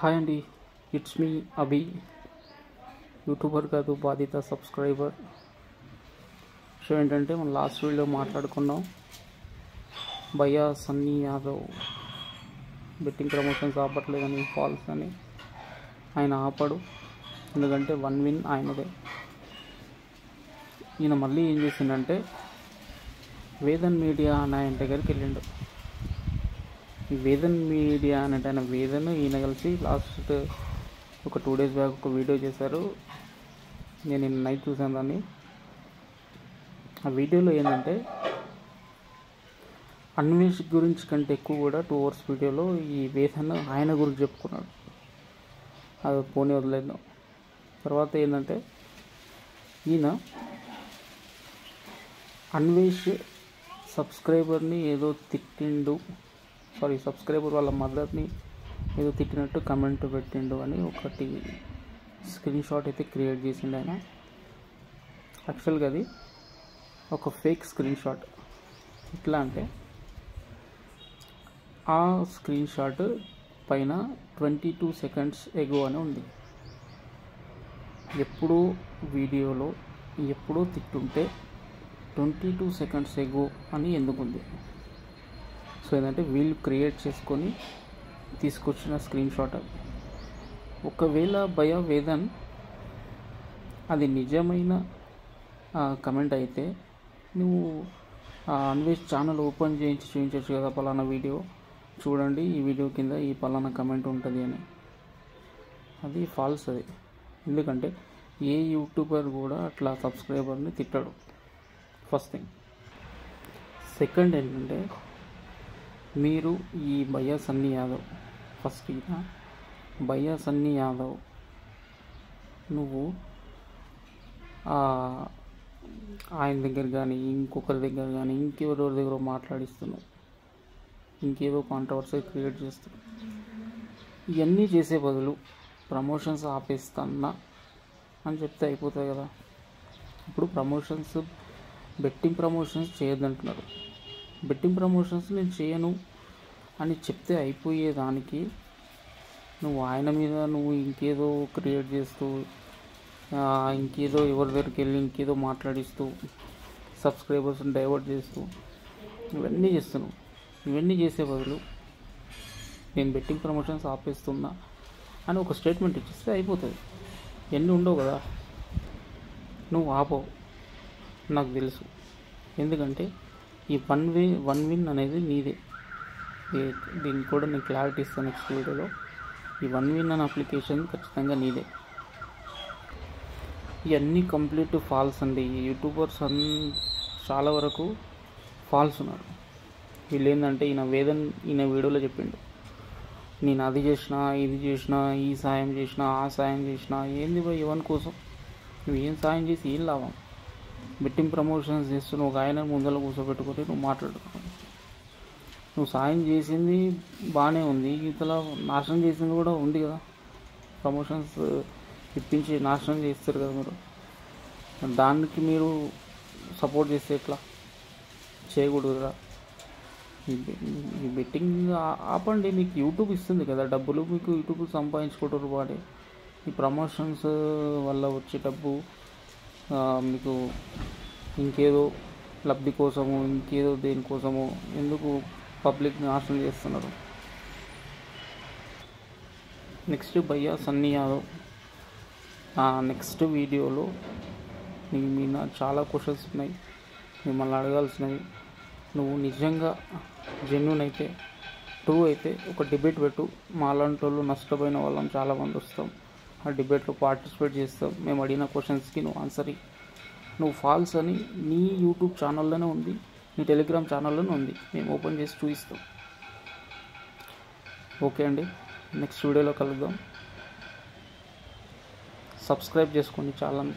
Hi అండి, it's me Abhi. YouTuber కాదు, బాధిత సబ్స్క్రైబర్. విషయం ఏంటంటే మనం లాస్ట్ వీడియో మాట్లాడుకున్నాం. భయ్యా సన్నీ యాదవ్ బెట్టింగ్ ప్రమోషన్స్ ఆపట్లేదని, ఫాల్స్ అని. ఆయన ఆపడు, ఎందుకంటే 1 విన్ ఆయనదే. ఈయన మళ్ళీ ఏం చేసిండంటే వేదన్ మీడియా అనే ఆయన దగ్గరికి వెళ్ళిండు. ఈ వేదన్ మీడియా అంటే ఆయన వేదన్ ఈయన కలిసి లాస్ట్ ఒక 2 days బ్యాక్ ఒక వీడియో చేశారు. నేను నిన్న నైట్ చూసాను దాన్ని. ఆ వీడియోలో ఏంటంటే అన్వేష్ గురించి కంటే ఎక్కువ కూడా 2 hours వీడియోలో ఈ వేదన్ ఆయన గురించి చెప్పుకున్నాడు. అది పోనీ వదిలేదు. తర్వాత ఏంటంటే ఈయన అన్వేష్ సబ్స్క్రైబర్ని ఏదో తిట్టిండు, సబ్స్క్రైబర్ వాళ్ళ మదర్ని ఏదో తిట్టినట్టు కమెంట్ పెట్టిండు అని ఒకటి స్క్రీన్ షాట్ అయితే క్రియేట్ చేసిండు ఆయన. యాక్చువల్గా అది ఒక ఫేక్ స్క్రీన్ షాట్. ఎట్లా అంటే ఆ స్క్రీన్ షాట్ పైన 22 seconds ఎగో అని ఉంది. ఎప్పుడో వీడియోలో ఎప్పుడో తిట్టుంటే 22 seconds ఎగో అని ఎందుకుంది? సో ఏంటంటే వీళ్ళు క్రియేట్ చేసుకొని తీసుకొచ్చిన స్క్రీన్ షాట్. ఒకవేళ భయ్యా వేదన్ అది నిజమైన కమెంట్ అయితే నువ్వు అన్వేష్ ఛానల్ ఓపెన్ చేయించి చూపించవచ్చు కదా, పలానా వీడియో చూడండి, ఈ వీడియో కింద ఈ పలానా కమెంట్ ఉంటుంది అని. అది ఫాల్స్. అది ఎందుకంటే ఏ యూట్యూబర్ కూడా అట్లా సబ్స్క్రైబర్ని తిట్టాడు. First thing. సెకండ్ ఏంటంటే మీరు ఈ భయ్యా సన్నీ యాదవ్, ఫస్ట్ ఈయన భయ్యా సన్నీ యాదవ్ నువ్వు ఆయన దగ్గర కానీ ఇంకొకరి దగ్గర కానీ ఇంకెవరెవరి దగ్గర మాట్లాడిస్తున్నావు, ఇంకేదో కాంట్రవర్సీ క్రియేట్ చేస్తున్నావు. ఇవన్నీ చేసే బదులు ప్రమోషన్స్ ఆపేస్తాన్నా అని చెప్తే అయిపోతాయి కదా. ఇప్పుడు ప్రమోషన్స్, బెట్టింగ్ ప్రమోషన్స్ చేయొద్దంటున్నారు. బెట్టింగ్ ప్రమోషన్స్ నేను చేయను అని చెప్తే అయిపోయేదానికి నువ్వు ఆయన మీద నువ్వు ఇంకేదో క్రియేట్ చేస్తూ, ఇంకేదో ఎవరి దగ్గరికి వెళ్ళి ఇంకేదో మాట్లాడిస్తూ, సబ్స్క్రైబర్స్ని డైవర్ట్ చేస్తూ ఇవన్నీ చేస్తున్నావు. ఇవన్నీ చేసే బదులు నేను బెట్టింగ్ ప్రమోషన్స్ ఆపేస్తున్నా అని ఒక స్టేట్మెంట్ ఇచ్చేస్తే అయిపోతుంది. ఎన్ని ఉండవు కదా. నువ్వు ఆపవు, నాకు తెలుసు. ఎందుకంటే ఈ 1 win అనేది నీదే. దీనికి కూడా నేను క్లారిటీ ఇస్తాను నెక్స్ట్ వీడియోలో. ఈ 1 win అనే అప్లికేషన్ ఖచ్చితంగా నీదే. ఇవన్నీ కంప్లీట్ ఫాల్స్ అండి. ఈ యూట్యూబర్స్ చాలా వరకు ఫాల్స్ ఉన్నారు. వీళ్ళు ఏంటంటే ఈయన వీడియోలో చెప్పిండు, నేను అది చేసినా, ఇది చేసినా, ఈ సాయం చేసినా, ఆ సాయం చేసినా. ఏంది పోయి ఎవరి కోసం? నువ్వు ఏం సాయం చేసి ఏం లాభం? బెట్టింగ్ ప్రమోషన్స్ చేస్తున్నావు, ఒక ఆయన ముందర కూర్చోబెట్టుకొని నువ్వు మాట్లాడుతున్నావు. నువ్వు సాయం చేసింది బాగానే ఉంది, ఇతలా నాశనం చేసింది కూడా ఉంది కదా. ప్రమోషన్స్ ఇప్పించి నాశనం చేస్తారు కదా మీరు. దానికి మీరు సపోర్ట్ చేస్తే ఎట్లా? చేయకూడదు కదా. ఈ బెట్టింగ్ ఆపండి. మీకు యూట్యూబ్ ఇస్తుంది కదా డబ్బులు, మీకు యూట్యూబ్ సంపాదించుకుంటారు వాడే. ఈ ప్రమోషన్స్ వల్ల వచ్చే డబ్బు మీకు ఇంకేదో లబ్ధి కోసము, ఇంకేదో దేనికోసము ఎందుకు పబ్లిక్ని నాశనం చేస్తున్నారు? నెక్స్ట్ భయ్యా సన్నీ యాదవ్ నెక్స్ట్ వీడియోలో నీకు మీద చాలా క్వశ్చన్స్ ఉన్నాయి, మిమ్మల్ని అడగాల్సినవి. నువ్వు నిజంగా జెన్యూన్ అయితే, ట్రూ అయితే ఒక డిబేట్ పెట్టు. మాలాంటి వాళ్ళు నష్టపోయిన వాళ్ళం చాలామంది వస్తాం, ఆ డిబేట్లో పార్టిసిపేట్ చేస్తాం. మేము అడిగిన క్వశ్చన్స్కి నువ్వు ఆన్సర్ ఇవ్వు. నువ్వు ఫాల్స్ అని నీ యూట్యూబ్ ఛానల్లోనే ఉంది, నీ టెలిగ్రామ్ ఛానల్లోనే ఉంది. మేము ఓపెన్ చేసి చూపిస్తాం. ఓకే అండి, నెక్స్ట్ వీడియోలో కలుద్దాం. సబ్స్క్రైబ్ చేసుకోండి ఛానల్ని.